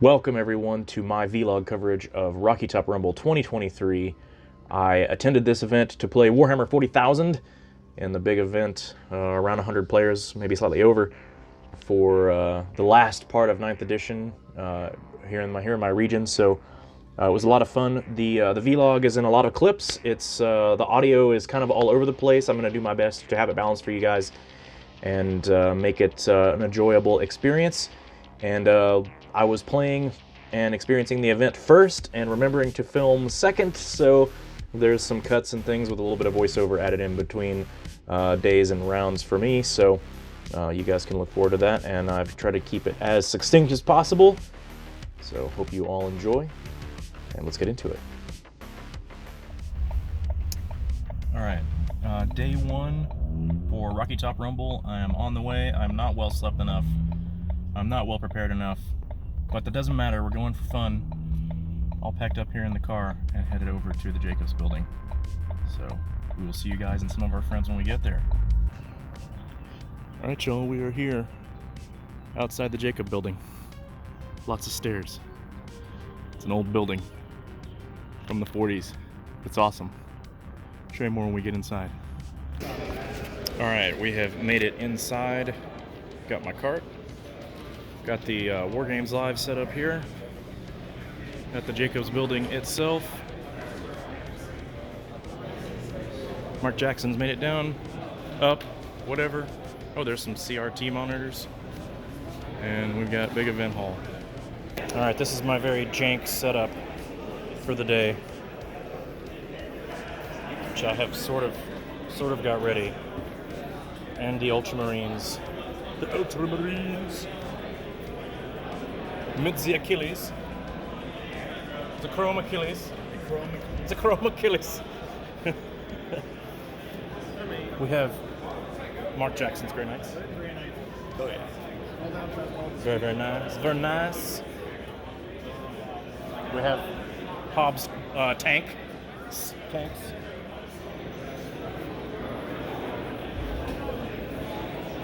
Welcome everyone to my vlog coverage of Rocky Top Rumble 2023. I attended this event to play Warhammer 40,000 in the big event, around 100 players, maybe slightly over, for the last part of 9th edition here in my region. So it was a lot of fun. The vlog is in a lot of clips. It's the audio is kind of all over the place. I'm going to do my best to have it balanced for you guys and make it an enjoyable experience. And I was playing and experiencing the event first and remembering to film second, so there's some cuts and things with a little bit of voiceover added in between days and rounds for me, so you guys can look forward to that, and I've tried to keep it as succinct as possible, so hope you all enjoy, and let's get into it. Alright, day one for Rocky Top Rumble. I am on the way. I'm not well slept enough. I'm not well prepared enough, but that doesn't matter. We're going for fun. All packed up here in the car and headed over to the Jacobs building. So we will see you guys and some of our friends when we get there. All right, y'all, we are here outside the Jacob building. Lots of stairs. It's an old building from the 40s. It's awesome. I'll show you more when we get inside. All right, we have made it inside. Got my cart. Got the War Games Live set up here at the Jacobs building itself. Mark Jackson's made it down, up, whatever. Oh, there's some CRT monitors. And we've got big event hall. All right, this is my very jank setup for the day, which I have sort of got ready. And the Ultramarines. The Ultramarines. Mid the Achilles. The Chrome Achilles. The Chrome Achilles. We have Mark Jackson's very nice. Oh yeah. Very, very nice. Very nice. We have Hobbs tanks.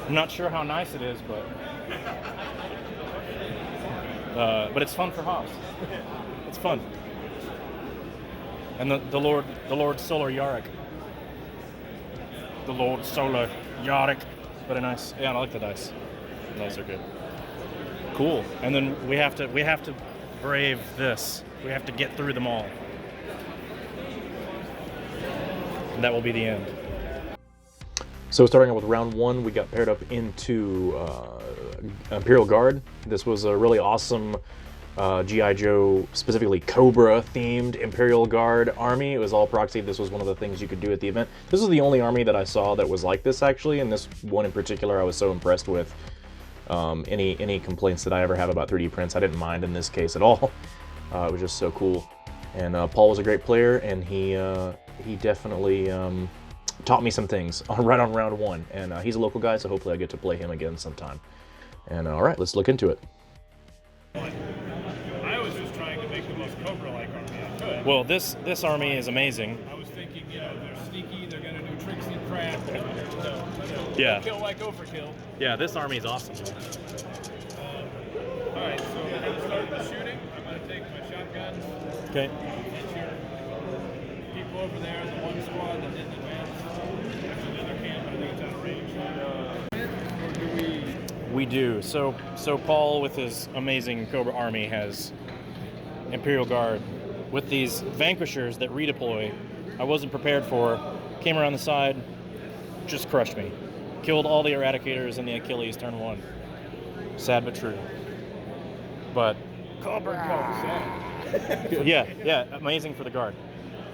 I'm not sure how nice it is, but it's fun for Hobbs. It's fun. And the Lord Solar Yarick. The Lord Solar Yarick. Very nice. Yeah, I like the dice. The dice are good. Cool. And then we have to brave this. We have to get through them all. And that will be the end. So starting out with round one, we got paired up into Imperial Guard. This was a really awesome G.I. Joe, specifically Cobra themed Imperial Guard army. It was all proxy. This was one of the things you could do at the event. This was the only army that I saw that was like this, actually, and this one in particular I was so impressed with. Any complaints that I ever have about 3D prints, I didn't mind in this case at all. It was just so cool. And Paul was a great player, and he definitely taught me some things right on round one, and he's a local guy, so hopefully I get to play him again sometime. And all right, let's look into it. I was just trying to make the most Cobra-like army I could. Well, this army is amazing. I was thinking, they're sneaky, they're going to do tricks and crap, Yeah. Kill like overkill. Yeah, this army is awesome. All right, so we're going to start the shooting. I'm going to take my shotgun. Okay. Hit your people over there, the one squad that didn't advance. There's another camp, I think it's out of range. Or do we... We do. So Paul, with his amazing Cobra army, has Imperial Guard with these vanquishers that redeploy. I wasn't prepared for. Came around the side, just crushed me. Killed all the Eradicators and the Achilles turn one. Sad but true. But Cobra. yeah, amazing for the Guard.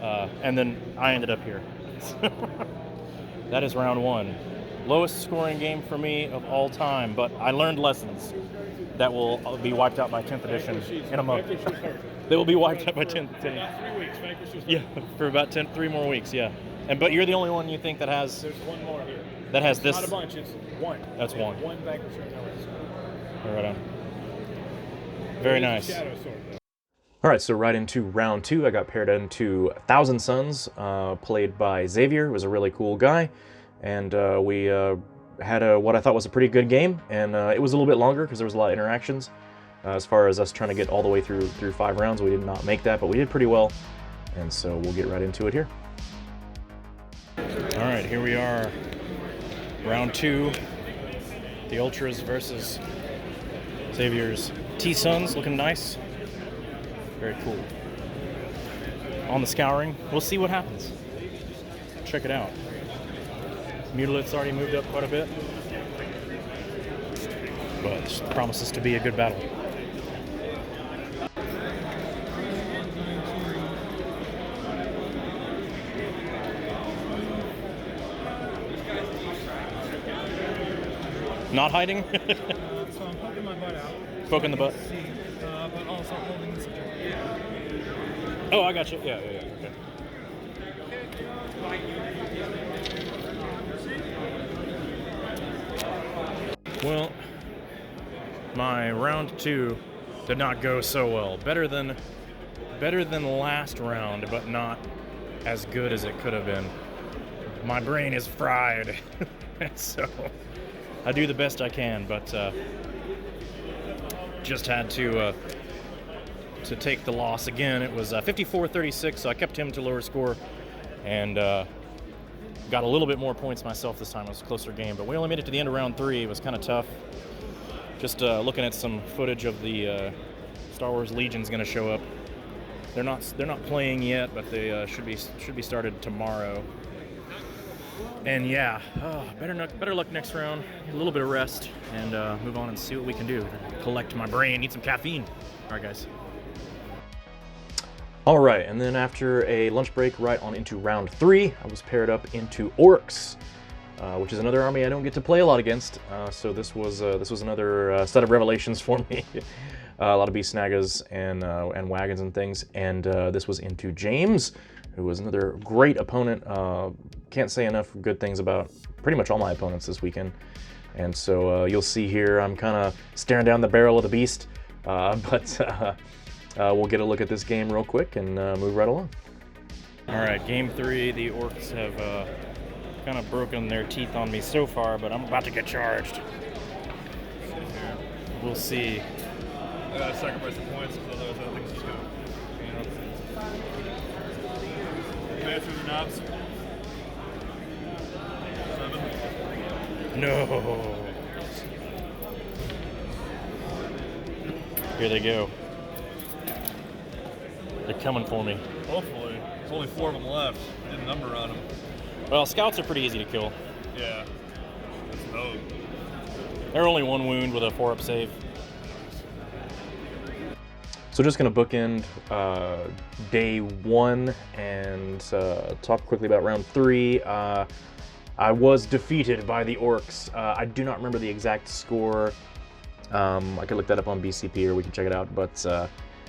And then I ended up here. That is round one. Lowest scoring game for me of all time, but I learned lessons that will be wiped out by 10th edition in a month. They will be wiped out by 10th. 3 weeks, Vanquishers. Yeah, for about 3 more weeks, yeah. But you're the only one you think that has... There's one more here. That has this... Not a bunch, it's one. That's one. One Vanquisher in the Right on. Very nice. Shadow Sword, though. All right, so right into round two, I got paired into Thousand Suns, played by Xavier. He was a really cool guy. And we had what I thought was a pretty good game, and it was a little bit longer because there was a lot of interactions. As far as us trying to get all the way through 5 rounds, we did not make that, but we did pretty well. And so we'll get right into it here. All right, here we are. Round 2. The Ultras versus Xavier's T-Suns, looking nice. Very cool. On the scouring, we'll see what happens. Check it out. Mutilit's already moved up quite a bit, but this promises to be a good battle. Not hiding? So I'm poking my butt out. Poking the butt? But also holding this. Oh, I got you. Yeah, okay. Well, my round 2 did not go so well. Better than last round, but not as good as it could have been. My brain is fried, so I do the best I can, but just had to take the loss again. It was 54-36, so I kept him to lower score, and got a little bit more points myself this time. It was a closer game, but we only made it to the end of round 3. It was kind of tough. Just looking at some footage of the Star Wars Legion's going to show up. They're not playing yet, but they should be started tomorrow. And yeah, better luck next round. Get a little bit of rest and move on and see what we can do. Collect my brain. Need some caffeine. All right, guys. All right, and then after a lunch break, right on into round 3, I was paired up into Orcs, which is another army I don't get to play a lot against. So this was another set of revelations for me. A lot of beast snagas and wagons and things, and this was into James, who was another great opponent. Can't say enough good things about pretty much all my opponents this weekend. And so you'll see here, I'm kind of staring down the barrel of the beast, but we'll get a look at this game real quick and move right along. All right, game 3. The Orcs have kind of broken their teeth on me so far, but I'm about to get charged. We'll see. I gotta sacrifice the points because otherwise I think it's just gonna. Advance through the knobs. 7. No. Here they go. They're coming for me. Hopefully. There's only 4 of them left. I did a number on them. Well, scouts are pretty easy to kill. Yeah. That's no. They're only 1 wound with a 4-up save. So just going to bookend day 1 and talk quickly about round 3. I was defeated by the Orcs. I do not remember the exact score. I could look that up on BCP or we can check it out. But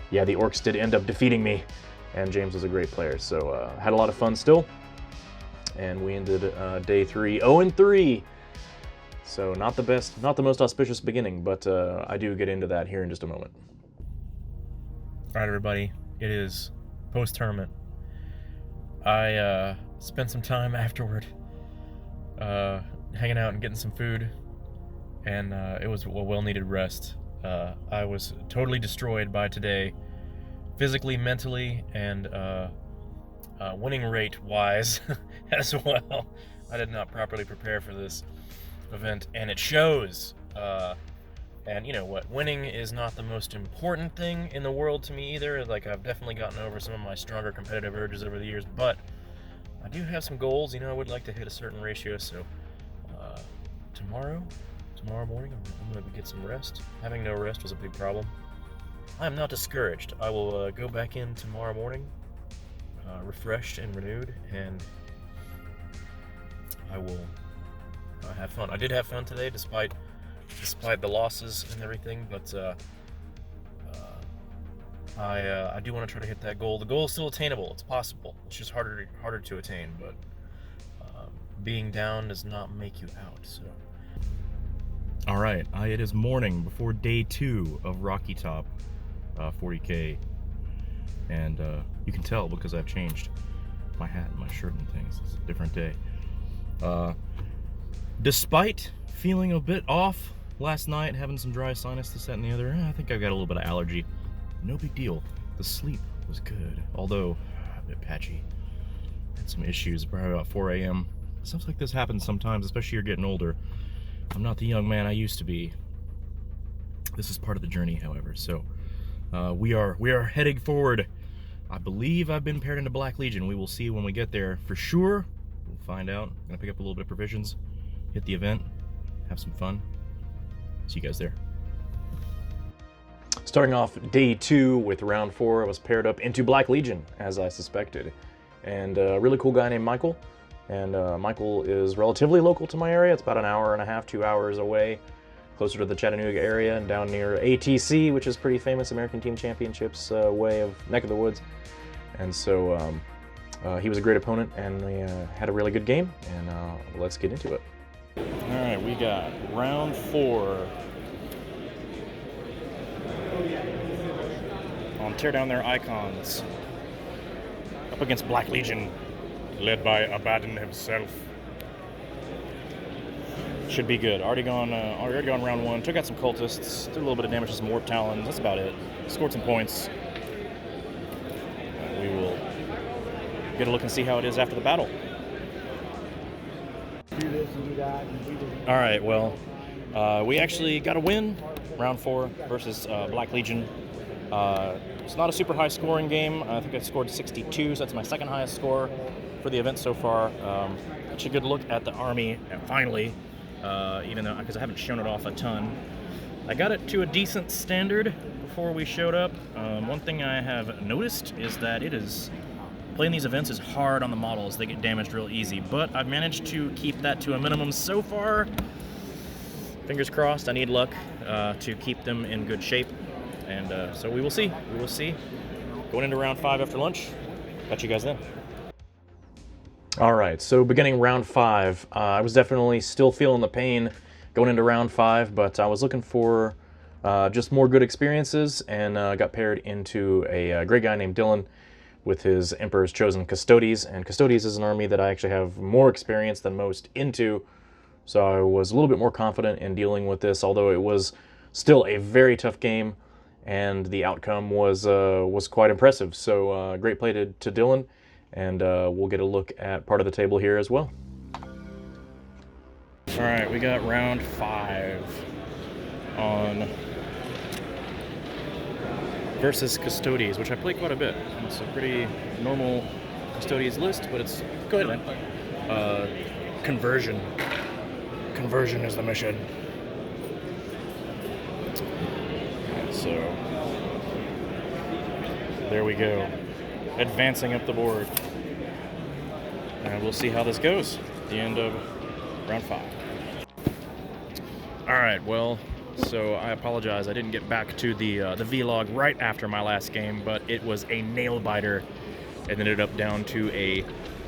yeah, the Orcs did end up defeating me, and James was a great player. So had a lot of fun still. And we ended day 3 0-3. So not the best, not the most auspicious beginning, but I do get into that here in just a moment. All right, everybody, it is post-tournament. I spent some time afterward hanging out and getting some food, and it was a well-needed rest. I was totally destroyed by today, physically, mentally, and winning rate-wise as well. I did not properly prepare for this event, and it shows. And you know what, winning is not the most important thing in the world to me either. Like, I've definitely gotten over some of my stronger competitive urges over the years, but I do have some goals. You know, I would like to hit a certain ratio, so tomorrow morning, I'm going to get some rest. Having no rest was a big problem. I am not discouraged. I will go back in tomorrow morning, refreshed and renewed, and I will have fun. I did have fun today, despite the losses and everything, but I do want to try to hit that goal. The goal is still attainable. It's possible. It's just harder to attain, but being down does not make you out. So, all right, it is morning before day 2 of Rocky Top 40K, and you can tell because I've changed my hat and my shirt and things. It's a different day. Despite feeling a bit off last night, having some dry sinus, this, that, and the other. I think I've got a little bit of allergy. No big deal. The sleep was good, although a bit patchy. Had some issues probably about 4 a.m. Stuff like this happens sometimes, especially you're getting older. I'm not the young man I used to be. This is part of the journey, however. So we are heading forward. I believe I've been paired into Black Legion. We will see when we get there for sure. We'll find out. I'm gonna pick up a little bit of provisions, hit the event, have some fun. See you guys there. Starting off day 2 with round 4, I was paired up into Black Legion, as I suspected. And a really cool guy named Michael. And Michael is relatively local to my area. It's about an hour and a half, 2 hours away, closer to the Chattanooga area and down near ATC, which is pretty famous, American Team Championships way of neck of the woods. And so he was a great opponent, and we had a really good game, and let's get into it. All right, we got round 4 on Tear Down Their Icons, up against Black Legion, led by Abaddon himself. Should be good. Already gone round 1. Took out some cultists, did a little bit of damage to some warp talons. That's about it. Scored some points. We will get a look and see how it is after the battle. Do this and do that. And do this. All right, well, we actually got a win, round 4 versus Black Legion. It's not a super high scoring game. I think I scored 62, so that's my second highest score for the event so far. Such a good look at the army, finally, even though, because I haven't shown it off a ton. I got it to a decent standard before we showed up. One thing I have noticed is that playing these events is hard on the models. They get damaged real easy, but I've managed to keep that to a minimum so far. Fingers crossed. I need luck to keep them in good shape, and so we will see. We will see. Going into round 5 after lunch. Catch you guys then. All right, so beginning round 5, I was definitely still feeling the pain going into round 5, but I was looking for just more good experiences, and got paired into a great guy named Dylan with his Emperor's Chosen Custodes. And Custodes is an army that I actually have more experience than most into, so I was a little bit more confident in dealing with this, although it was still a very tough game, and the outcome was quite impressive. So great play to Dylan, and we'll get a look at part of the table here as well. All right, we got round 5 on versus Custodes, which I play quite a bit. It's a pretty normal Custodes list, but it's... Go ahead, man. Conversion. Conversion is the mission. So, there we go. Advancing up the board. And we'll see how this goes at the end of round 5. All right, well, so I apologize. I didn't get back to the vlog right after my last game, but it was a nail biter. It ended up down to a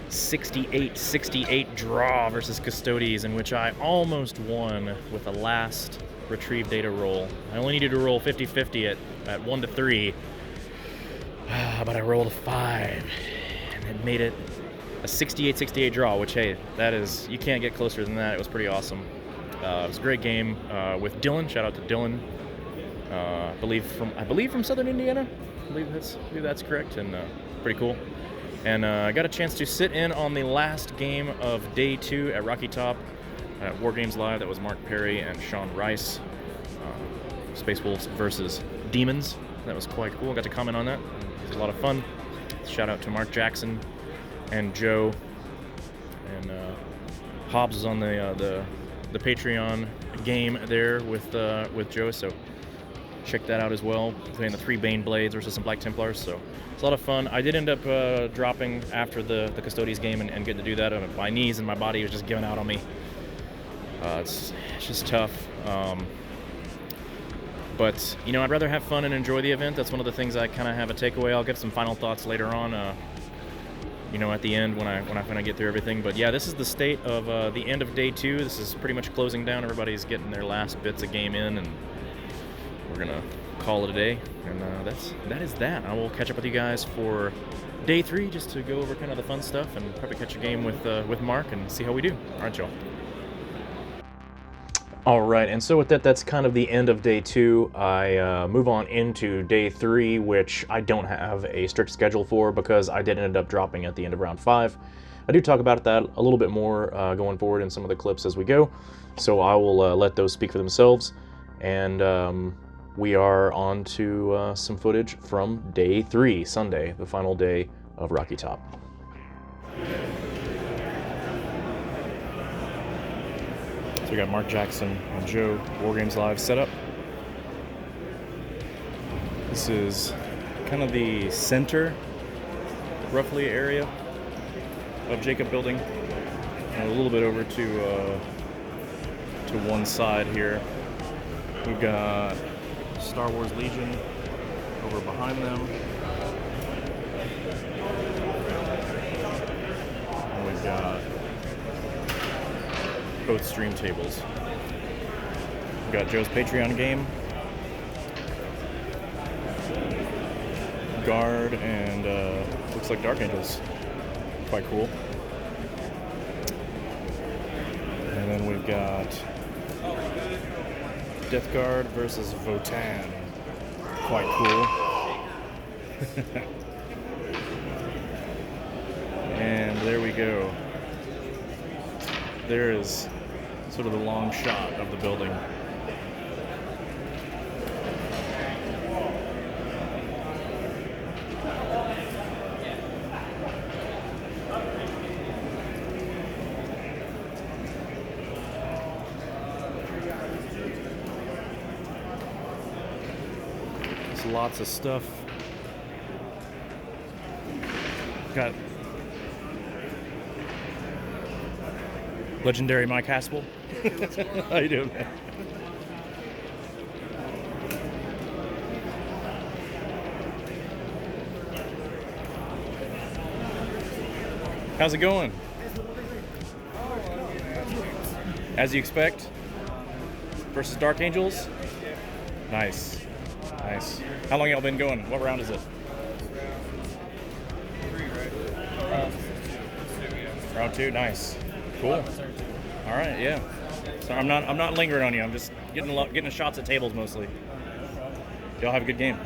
68-68 draw versus Custodes, in which I almost won with a last retrieve data roll. I only needed to roll 50-50 at 1 to 3, but I rolled a 5, and it made it a 68-68 draw, which, hey, that is, you can't get closer than that. It was pretty awesome. It was a great game with Dylan. Shout out to Dylan. I believe from Southern Indiana. I believe that's correct, and pretty cool. And I got a chance to sit in on the last game of day 2 at Rocky Top at War Games Live. That was Mark Perry and Sean Rice. Space Wolves versus Demons. That was quite cool. Got to comment on that. It was a lot of fun. Shout out to Mark Jackson and Joe. And Hobbs is on the Patreon game there with Joe, so check that out as well. Playing the 3 Bane Blades versus some Black Templars, so it's a lot of fun. I did end up dropping after the Custodes game and getting to do that. My knees and my body was just giving out on me. It's just tough. But, you know, I'd rather have fun and enjoy the event. That's one of the things I kind of have a takeaway. I'll get some final thoughts later on, you know, at the end when I get through everything. But yeah, this is the state of the end of day 2. This is pretty much closing down. Everybody's getting their last bits of game in, and we're gonna call it a day. And that is that. I will catch up with you guys for day 3 just to go over kind of the fun stuff, and probably catch a game with Mark and see how we do. All right, y'all. All right, and so with that, that's kind of the end of day 2. I move on into day 3, which I don't have a strict schedule for because I did end up dropping at the end of round 5. I do talk about that a little bit more going forward in some of the clips as we go, so I will let those speak for themselves. And we are on to some footage from day 3, Sunday, the final day of Rocky Top. So we got Mark Jackson and Joe, Wargames Live set up. This is kind of the center, roughly, area of Jacob Building. And a little bit over to one side here. We've got Star Wars Legion over behind them. And we've got both stream tables. We've got Joe's Patreon game, Guard, and looks like Dark Angels. Quite cool. And then we've got Death Guard versus Votan. Quite cool. And there we go. There is sort of the long shot of the building. There's lots of stuff. Got legendary Mike Haspel. How you doing, man? How's it going? As you expect? Versus Dark Angels? Nice. Nice. How long y'all been going? What round is it? Round 2, nice. Cool. All right, yeah. So I'm not lingering on you. I'm just getting shots at tables mostly. Y'all have a good game.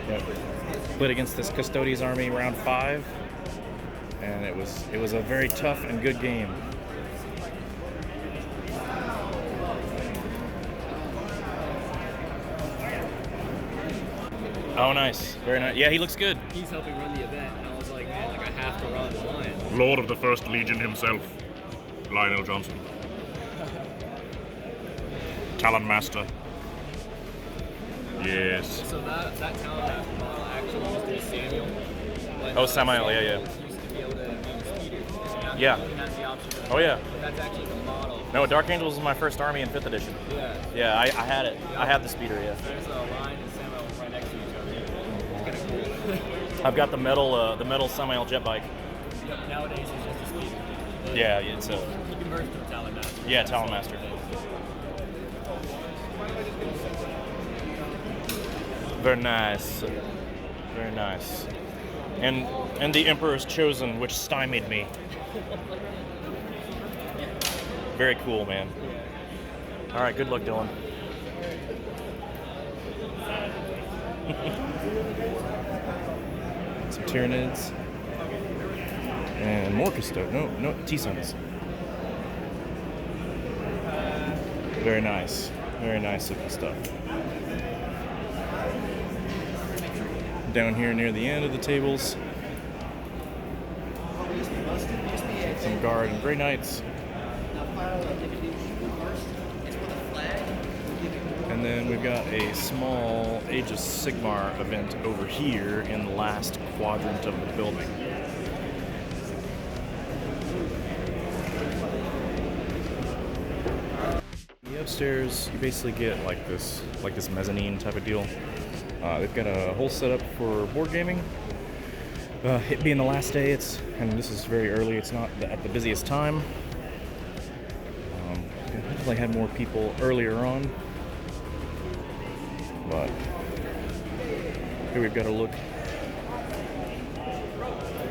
Yep. Played against this Custodes army round 5, and it was a very tough and good game. Oh, nice. Very nice. Yeah, he looks good. He's helping run the event, and I was like, man, like I have to run the line. Lord of the First Legion himself, Lionel Johnson. Talon Master. Yes. So that talent model actually used to be Samuel. But Oh, Samuel, yeah. Used to be able to use speeder. Now he Yeah. only has the option of Oh, yeah. But that's actually the model. No, Dark Angels was my first army in 5th edition. Yeah. Yeah, I had it. I had the speeder, yeah. There's a line and Samuel right next to each other. It's kind of cool. I've got the metal Samuel jet bike. Yep, nowadays it's just a speeder. Yeah, it's a He converts to a Talon Master. yeah, Talon Master. Very nice. Very nice. And the Emperor's Chosen, which stymied me. Very cool, man. All right, good luck, Dylan. Some Tyranids. And more Custodes. No, T-Sons. Very nice. Very nice looking stuff. Down here near the end of the tables, some Guard and Grey Knights. And then we've got a small Aegis Sigmar event over here in the last quadrant of the building. The upstairs, you basically get like this mezzanine type of deal. They've got a whole setup for board gaming. It being the last day, and this is very early, it's not at the busiest time. Definitely had more people earlier on, but here we've got a look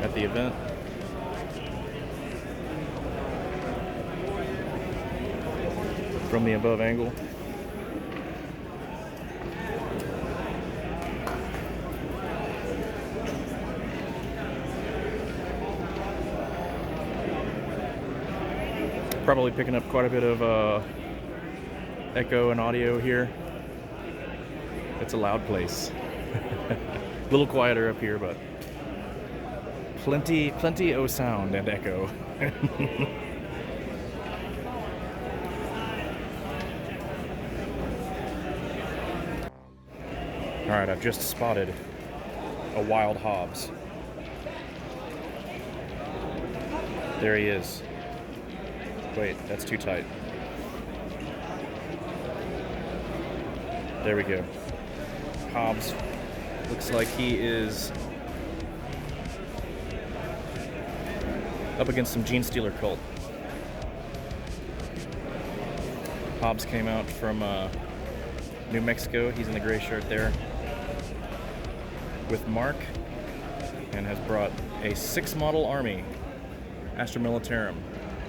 at the event. from the above angle. Probably picking up quite a bit of echo and audio here. It's a loud place. A little quieter up here, but plenty of sound and echo. All right, I've just spotted a wild Hobbs. There he is. Wait, that's too tight. There we go. Hobbs looks like he is up against some Gene Stealer cult. Hobbs came out from New Mexico. He's in the gray shirt there with Mark and has brought a 6 model army. Astra Militarum.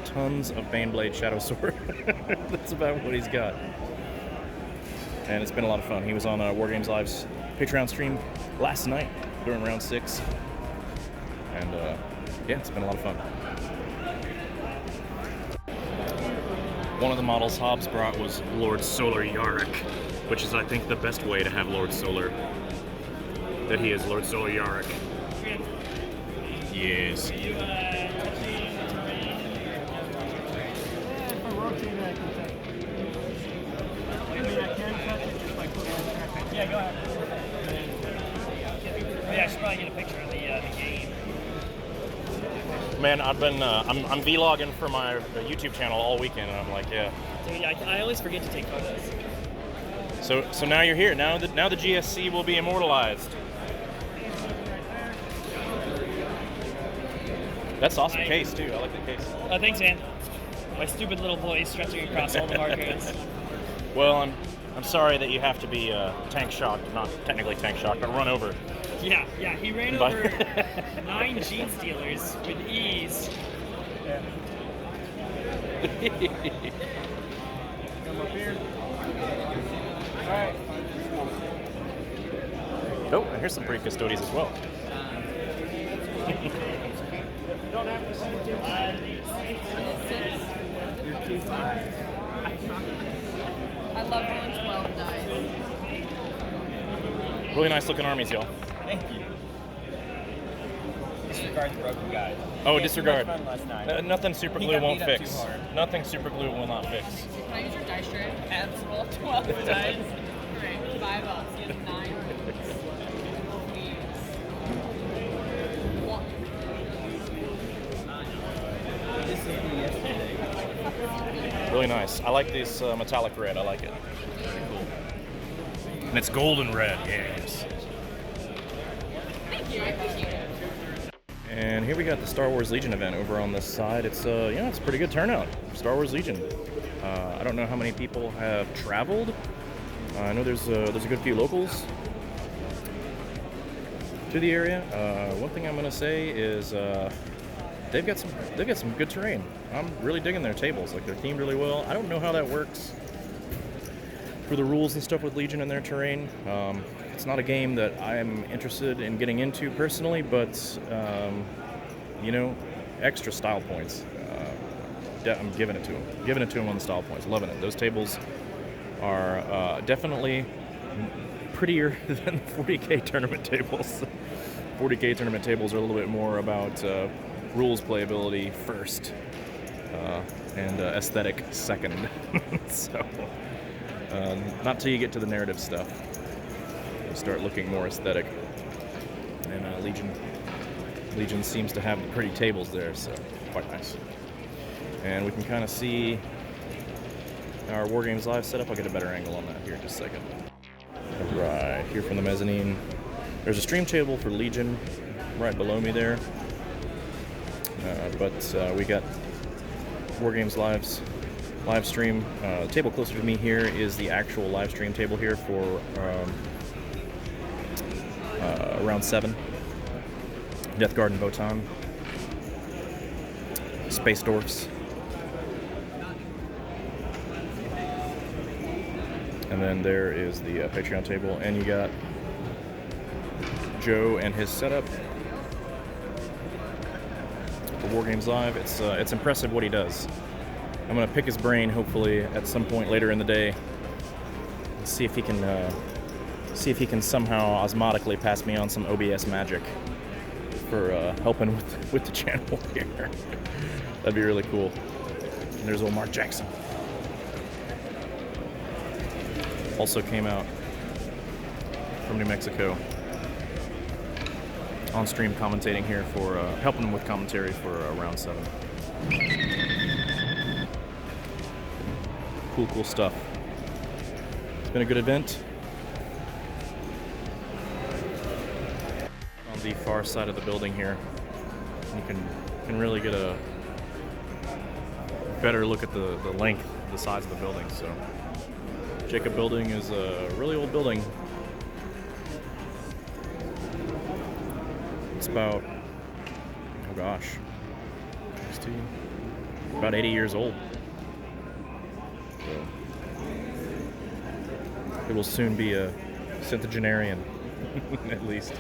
Tons of Baneblade Shadow Sword. That's about what he's got. And it's been a lot of fun. He was on War Games Live's Patreon stream last night during round 6. And yeah, it's been a lot of fun. One of the models Hobbs brought was Lord Solar Yarick, which is, I think, the best way to have Lord Solar. That he is Lord Solar Yarick. Yes. Yeah, go ahead. Yeah, I should probably get a picture of the game. Man, I've been I'm vlogging for my YouTube channel all weekend, and I'm like, yeah. Dude, I always forget to take photos. So now you're here. Now the GSC will be immortalized. That's an awesome case too. I like the case. Oh, thanks, man. My stupid little voice stretching across all the barcodes. Well, I'm sorry that you have to be tank shocked. Not technically tank shocked, but run over. Yeah, he ran over 9 Gene Stealers with ease. Yeah. Come up here. All right. Oh, and here's some pretty custodies as well. Don't have to see too You're too fine. I love rolling 12 dice. Really nice looking armies, y'all. Thank you. Disregard the broken guide. Oh, Yeah, disregard. too much fun last night. Nothing super He glue got won't beat up fix. too hard. Nothing super glue will not fix. Can I use your dice tray? Roll 12 dice. Great. 5 ups. He has 9 roots. Please. One. This is the yesterday. Really nice. I like this metallic red. I like it. And it's golden red. Yes. Thank you. I appreciate it. And here we got the Star Wars Legion event over on this side. It's it's a pretty good turnout. Star Wars Legion. I don't know how many people have traveled. I know there's a good few locals to the area. One thing I'm gonna say is they've got some good terrain. I'm really digging their tables. Like, they're themed really well. I don't know how that works for the rules and stuff with Legion and their terrain. It's not a game that I'm interested in getting into personally, but extra style points. I'm giving it to them. Giving it to them on the style points. Loving it. Those tables are definitely prettier than the 40K tournament tables. 40K tournament tables are a little bit more about rules playability first and aesthetic second. So not till you get to the narrative stuff, you start looking more aesthetic. And Legion seems to have the pretty tables there, so quite nice. And we can kind of see our War Games Live setup. I'll get a better angle on that here in just a second. All right, here from the mezzanine, there's a stream table for Legion right below me there. But we got War Games Live's live stream. The table closer to me here is the actual live stream table here for round 7. Death Guard and Votan. Space Dwarfs. And then there is the Patreon table, and you got Joe and his setup for War Games Live. It's impressive what he does. I'm gonna pick his brain hopefully at some point later in the day, and see if he can somehow osmotically pass me on some OBS magic for helping with the channel here. That'd be really cool. And there's old Mark Jackson. Also came out from New Mexico. On stream commentating here for helping with commentary for round 7. Cool stuff. It's been a good event. On the far side of the building here, you can really get a better look at the length, the size of the building. So Jacob Building is a really old building. It's about, oh gosh, about 80 years old. So it will soon be a centenarian, at least.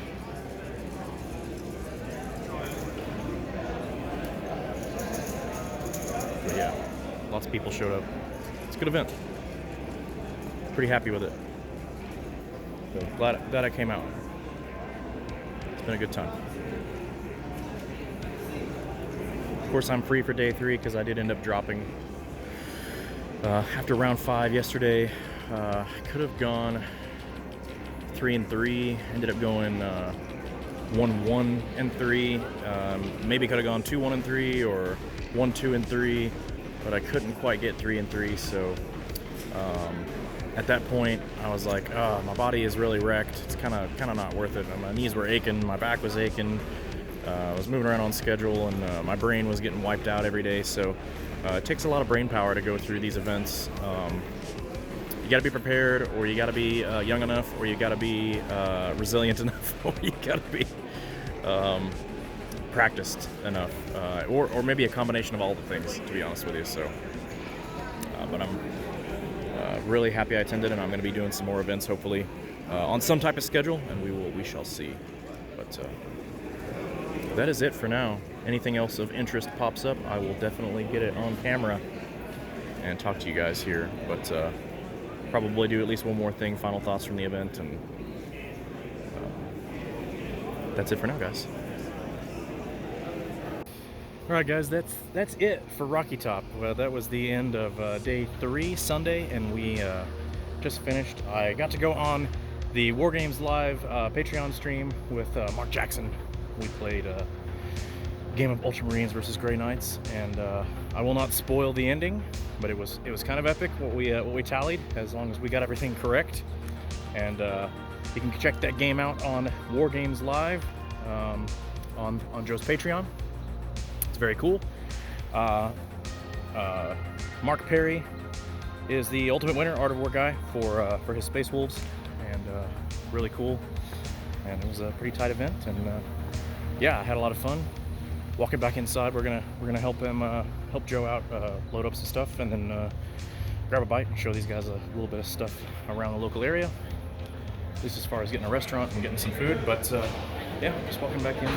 But yeah, lots of people showed up. It's a good event. Pretty happy with it. So glad I came out. It's been a good time. Of course, I'm free for day 3 because I did end up dropping after round 5 yesterday. I could have gone 3-3. Ended up going 1-1-3. Maybe could have gone 2-1-3 or 1-2-3, but I couldn't quite get 3-3. So at that point, I was like, oh, my body is really wrecked. It's kind of not worth it. My knees were aching, my back was aching. I was moving around on schedule, and my brain was getting wiped out every day. So it takes a lot of brain power to go through these events. You got to be prepared, or you got to be young enough, or you got to be resilient enough, or you got to be practiced enough, or maybe a combination of all the things, to be honest with you. So, but I'm really happy I attended, and I'm going to be doing some more events, hopefully, on some type of schedule, and we shall see. But that is it for now. Anything else of interest pops up, I will definitely get it on camera and talk to you guys here. But probably do at least one more thing, final thoughts from the event, and that's it for now, guys. All right, guys, that's it for Rocky Top. Well, that was the end of day 3, Sunday, and we just finished. I got to go on the War Games Live Patreon stream with Mark Jackson. We played a game of Ultramarines versus Grey Knights, and I will not spoil the ending, but it was kind of epic what we tallied, as long as we got everything correct. And you can check that game out on War Games Live on Joe's Patreon. It's very cool. Mark Perry is the ultimate winner, Art of War guy, for his Space Wolves, and really cool. And it was a pretty tight event, and yeah, I had a lot of fun. Walking back inside, we're gonna help Joe out, load up some stuff, and then grab a bite and show these guys a little bit of stuff around the local area. At least as far as getting a restaurant and getting some food. But yeah, just walking back in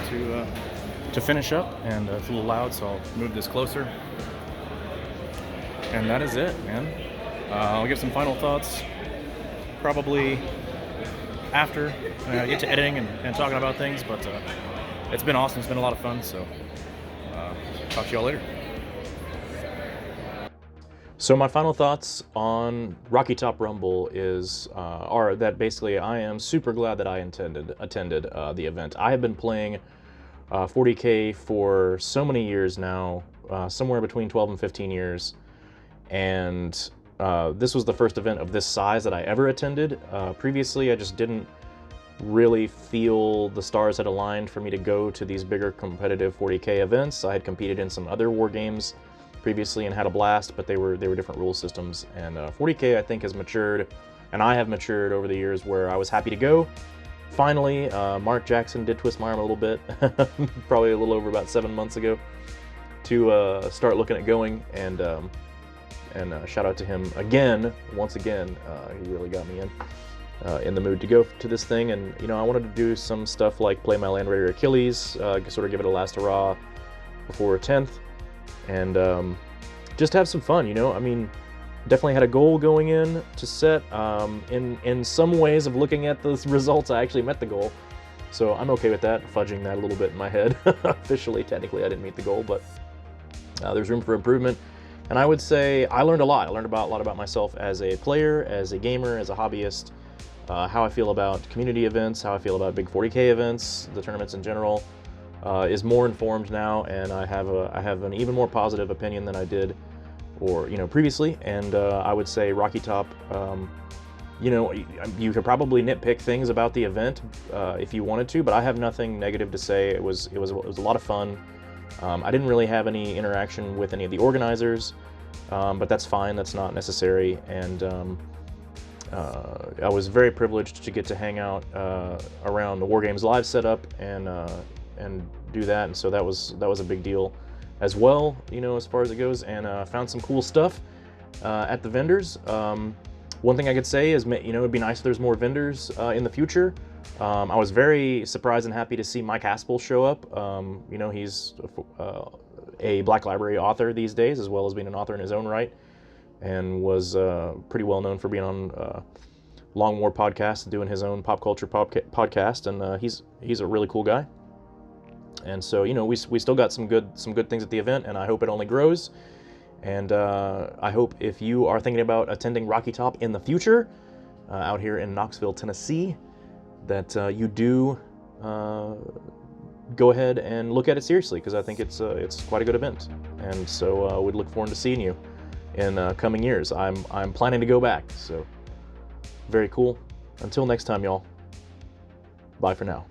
to finish up, and it's a little loud, so I'll move this closer. And that is it, man. I'll give some final thoughts probably after I get to editing and talking about things, but it's been awesome. It's been a lot of fun, so talk to y'all later. So my final thoughts on Rocky Top Rumble are that basically I am super glad that I attended the event. I have been playing 40K for so many years now, somewhere between 12 and 15 years, and this was the first event of this size that I ever attended. Previously, I just didn't really feel the stars had aligned for me to go to these bigger competitive 40K events. I had competed in some other war games previously and had a blast, but they were different rule systems. And 40K, I think, has matured, and I have matured over the years, where I was happy to go. Finally, Mark Jackson did twist my arm a little bit, probably a little over about 7 months ago, to start looking at going. And and shout out to him again, once again. He really got me in the mood to go to this thing, and you know, I wanted to do some stuff like play my Land Raider Achilles, sort of give it a last hurrah before 10th, and just have some fun, you know. I mean, definitely had a goal going in to set. In some ways of looking at the results, I actually met the goal, so I'm okay with that, fudging that a little bit in my head. Officially, technically, I didn't meet the goal, but there's room for improvement. And I would say I learned a lot. I learned a lot about myself as a player, as a gamer, as a hobbyist, how I feel about community events, how I feel about big 40K events, the tournaments in general, is more informed now, and I have an even more positive opinion than I did, or previously. And I would say Rocky Top, you could probably nitpick things about the event if you wanted to, but I have nothing negative to say. It was a lot of fun. I didn't really have any interaction with any of the organizers, but that's fine. That's not necessary. And I was very privileged to get to hang out around the War Games Live setup and do that. And so that was a big deal as well, as far as it goes. And found some cool stuff at the vendors. One thing I could say is, it'd be nice if there's more vendors in the future. I was very surprised and happy to see Mike Haspel show up. He's a Black Library author these days, as well as being an author in his own right, and was pretty well known for being on Long War podcast and doing his own pop culture podcast. And he's a really cool guy. And so we still got some good things at the event, and I hope it only grows. And I hope if you are thinking about attending Rocky Top in the future, out here in Knoxville, Tennessee, that you do go ahead and look at it seriously, because I think it's quite a good event. And so we'd look forward to seeing you in coming years. I'm planning to go back, so very cool. Until next time, y'all. Bye for now.